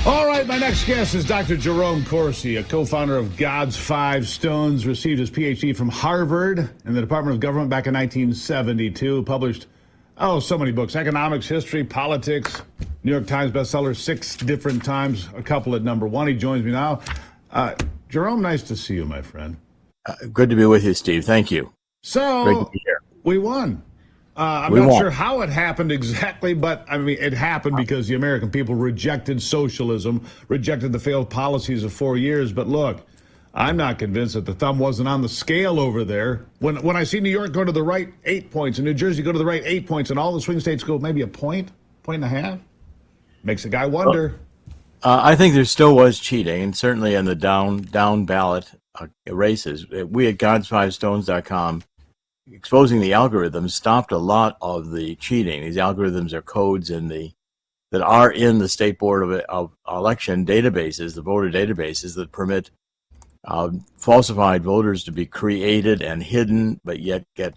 All right, my next guest is Dr. Jerome Corsi, a co-founder of God's Five Stones, received his PhD from Harvard in the Department of Government back in 1972, published, so many books, economics, history, politics, New York Times bestseller 6 different times, a couple at number 1. He joins me now. Jerome, nice to see you, my friend. Good to be with you, Steve. Thank you. So, great to be here. We won. I'm not sure how it happened exactly, but I mean, it happened because the American people rejected socialism, rejected the failed policies of 4 years. But look, I'm not convinced that the thumb wasn't on the scale over there. When I see New York go to the right 8 points and New Jersey go to the right 8 points and all the swing states go maybe a point and a half, makes a guy wonder. I think there still was cheating, and certainly in the down ballot races. We at gods5stones.com, exposing the algorithms, stopped a lot of the cheating. These algorithms are codes that are in the State Board of Election databases, the voter databases, that permit falsified voters to be created and hidden, but yet get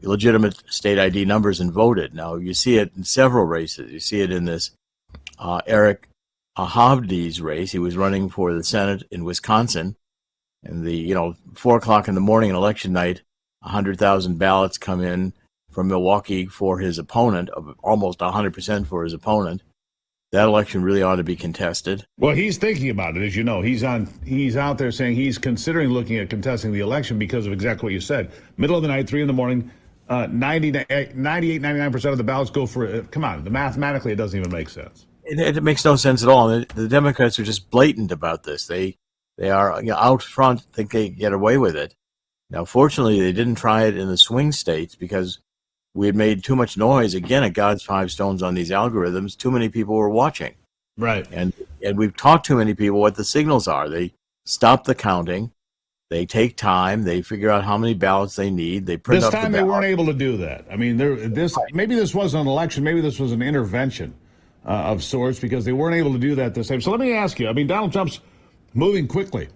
legitimate state ID numbers and voted. Now, you see it in several races. You see it in this Eric Hovde's race. He was running for the Senate in Wisconsin, and 4 o'clock in the morning on election night, 100,000 ballots come in from Milwaukee for his opponent, of almost 100% for his opponent. That election really ought to be contested. Well, he's thinking about it, as you know. He's out there saying he's considering looking at contesting the election because of exactly what you said. Middle of the night, 3 in the morning, 98, 99% of the ballots go for it. Come on, mathematically, it doesn't even make sense. It makes no sense at all. The Democrats are just blatant about this. They are out front, think they get away with it. Now, fortunately, they didn't try it in the swing states because we had made too much noise, again, at God's Five Stones on these algorithms. Too many people were watching. Right. And we've taught too many people what the signals are. They stop the counting. They take time. They figure out how many ballots they need. They print up the ballot. This time they weren't able to do that. I mean, maybe this wasn't an election. Maybe this was an intervention of sorts because they weren't able to do that this time. So let me ask you, I mean, Donald Trump's moving quickly,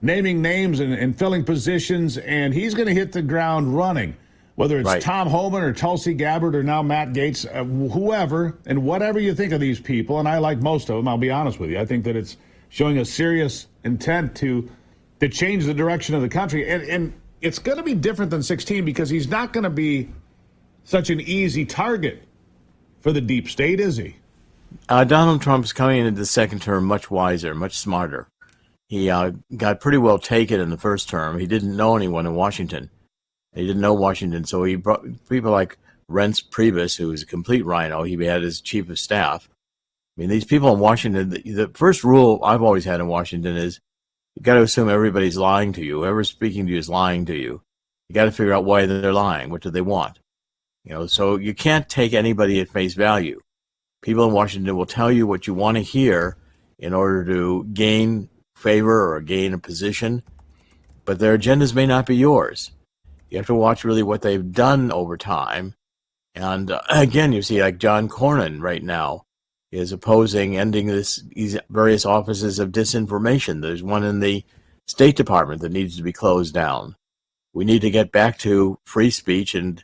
naming names and filling positions, and he's going to hit the ground running, whether it's right. Tom Homan or Tulsi Gabbard or now Matt Gaetz, whoever, and whatever you think of these people, and I like most of them, I'll be honest with you. I think that it's showing a serious intent to change the direction of the country, and it's going to be different than 16 because he's not going to be such an easy target for the deep state, is he? Donald Trump's coming into the second term much wiser, much smarter. He got pretty well taken in the first term. He didn't know anyone in Washington. He didn't know Washington, so he brought people like Reince Priebus, who was a complete rhino. He had his chief of staff. I mean, these people in Washington, the first rule I've always had in Washington is you got to assume everybody's lying to you. Whoever's speaking to you is lying to you. You got to figure out why they're lying. What do they want? So you can't take anybody at face value. People in Washington will tell you what you want to hear in order to gain favor or gain a position, but their agendas may not be yours. You have to watch really what they've done over time. And again, you see like John Cornyn right now is opposing ending these various offices of disinformation. There's one in the State Department that needs to be closed down. We need to get back to free speech, and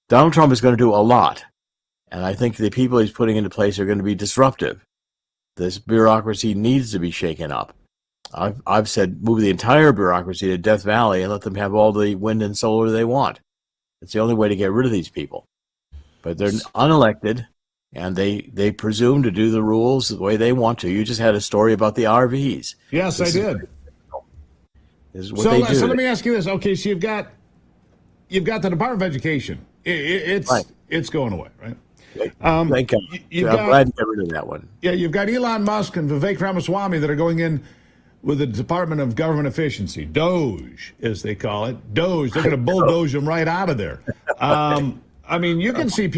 Donald Trump is going to do a lot. And I think the people he's putting into place are going to be disruptive. This bureaucracy needs to be shaken up. I've said move the entire bureaucracy to Death Valley and let them have all the wind and solar they want. It's the only way to get rid of these people. But they're unelected, and they presume to do the rules the way they want to. You just had a story about the RVs. Yes, I did. So let me ask you this. Okay, so you've got the Department of Education. It's going away, right? Thank God. I'm glad to get rid of that one. Yeah, you've got Elon Musk and Vivek Ramaswamy that are going in with the Department of Government Efficiency, DOGE, as they call it. DOGE, they're going to bulldoze them right out of there. I mean, you can see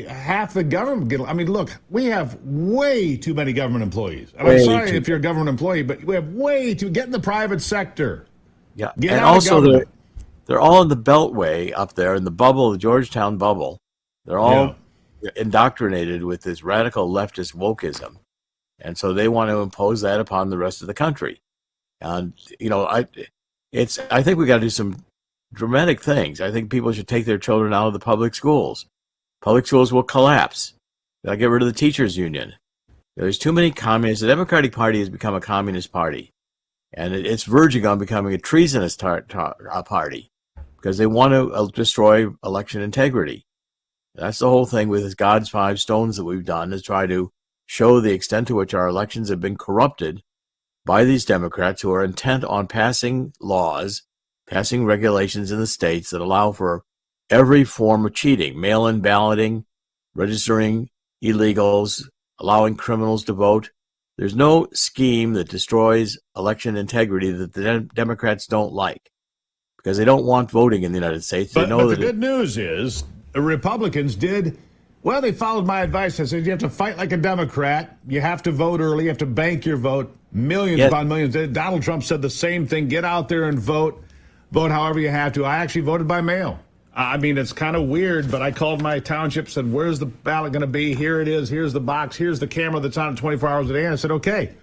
half the government get. I mean, look, we have way too many government employees. I'm sorry if you're a government employee, but we have way too. Get in the private sector. Yeah, and also they're all in the Beltway up there in the bubble, the Georgetown bubble. They're all indoctrinated with this radical leftist wokeism. And so they want to impose that upon the rest of the country. And, I think we got to do some dramatic things. I think people should take their children out of the public schools. Public schools will collapse. They'll get rid of the teachers union. There's too many communists. The Democratic Party has become a communist party, and it's verging on becoming a treasonous party because they want to destroy election integrity. That's the whole thing with this God's 5 stones that we've done, is try to show the extent to which our elections have been corrupted by these Democrats who are intent on passing laws, passing regulations in the states that allow for every form of cheating, mail-in balloting, registering illegals, allowing criminals to vote. There's no scheme that destroys election integrity that the Democrats don't like, because they don't want voting in the United States. But the good news is the Republicans did, well, they followed my advice. I said, you have to fight like a Democrat. You have to vote early. You have to bank your vote. Millions upon millions. Donald Trump said the same thing. Get out there and vote. Vote however you have to. I actually voted by mail. I mean, it's kind of weird, but I called my township, said, where's the ballot going to be? Here it is. Here's the box. Here's the camera that's on 24 hours a day. And I said, okay.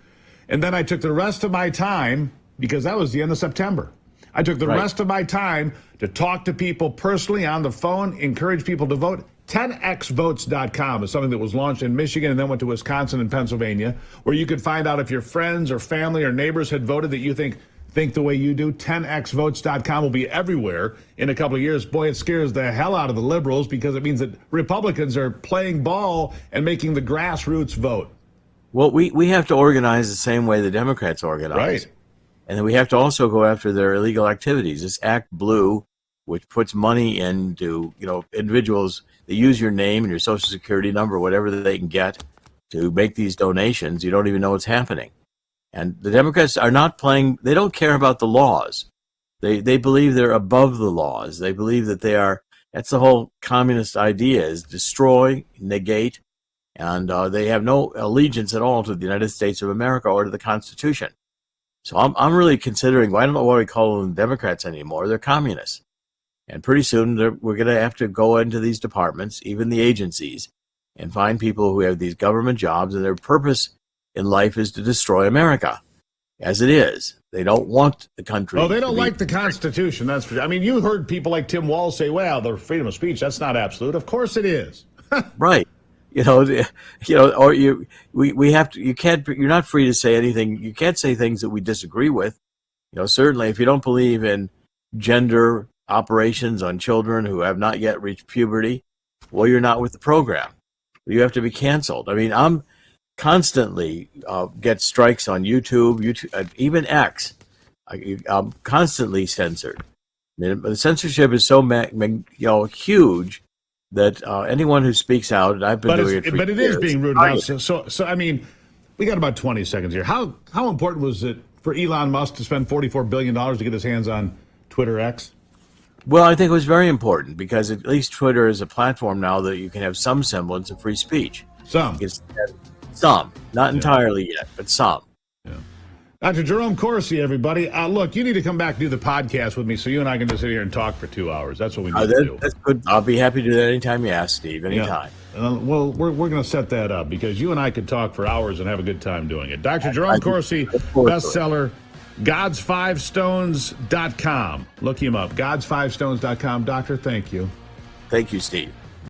And then I took the rest of my time, because that was the end of September. I took the rest of my time to talk to people personally on the phone, encourage people to vote. 10xvotes.com is something that was launched in Michigan and then went to Wisconsin and Pennsylvania, where you could find out if your friends or family or neighbors had voted that you think the way you do. 10xvotes.com will be everywhere in a couple of years. Boy, it scares the hell out of the liberals, because it means that Republicans are playing ball and making the grassroots vote. Well, we have to organize the same way the Democrats organize. Right. And then we have to also go after their illegal activities. This Act Blue, which puts money into, individuals that use your name and your Social Security number, whatever they can get to make these donations. You don't even know what's happening. And the Democrats are not playing, they don't care about the laws. They believe they're above the laws. They believe that they are, that's the whole communist idea, is destroy, negate, and they have no allegiance at all to the United States of America or to the Constitution. So I'm really considering, I don't know why we call them Democrats anymore. They're communists. And pretty soon we're going to have to go into these departments, even the agencies, and find people who have these government jobs, and their purpose in life is to destroy America as it is. They don't want the country. Oh, they don't like the Constitution. That's for, I mean, you heard people like Tim Walz say, well, the freedom of speech, that's not absolute. Of course it is. Right. Or we have to, you're not free to say anything. You can't say things that we disagree with. Certainly if you don't believe in gender operations on children who have not yet reached puberty, well, you're not with the program. You have to be canceled. I mean, I'm constantly get strikes on YouTube, even X. I'm constantly censored. I mean, the censorship is so huge that anyone who speaks out, and I've been doing it for years. But it is being rooted out. So I mean, we got about 20 seconds here. How important was it for Elon Musk to spend $44 billion to get his hands on Twitter X? Well, I think it was very important, because at least Twitter is a platform now that you can have some semblance of free speech. Some. Not entirely yet, but some. Yeah. Dr. Jerome Corsi, everybody. Look, you need to come back and do the podcast with me so you and I can just sit here and talk for 2 hours. That's what we need to do. That's good. I'll be happy to do that anytime you ask, Steve. Anytime. Yeah. Well, we're going to set that up, because you and I could talk for hours and have a good time doing it. Dr. Jerome Corsi, bestseller, Gods5stones.com. Look him up, Gods5stones.com. Doctor, thank you. Thank you, Steve.